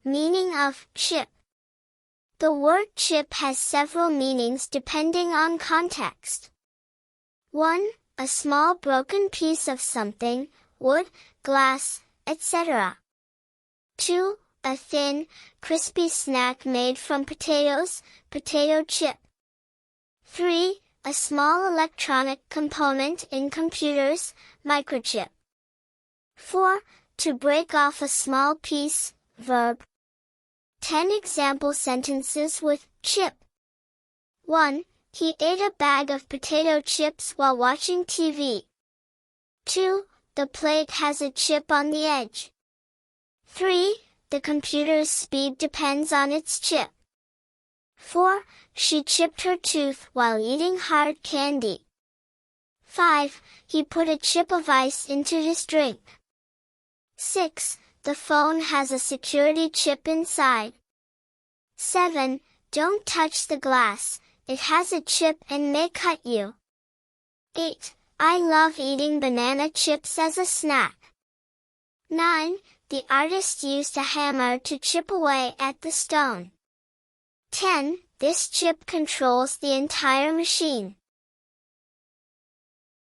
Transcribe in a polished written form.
Meaning of chip. The word chip has several meanings depending on context. 1. A small broken piece of something, wood, glass, etc. 2. A thin, crispy snack made from potatoes, potato chip. 3. A small electronic component in computers, microchip. 4. To break off a small piece, verb. 10 example sentences with chip. 1. He ate a bag of potato chips while watching TV. 2. The plate has a chip on the edge. 3. The computer's speed depends on its chip. 4. She chipped her tooth while eating hard candy. 5. He put a chip of ice into his drink. 6. The phone has a security chip inside. 7. Don't touch the glass, it has a chip and may cut you. 8. I love eating banana chips as a snack. 9. The artist used a hammer to chip away at the stone. 10. This chip controls the entire machine.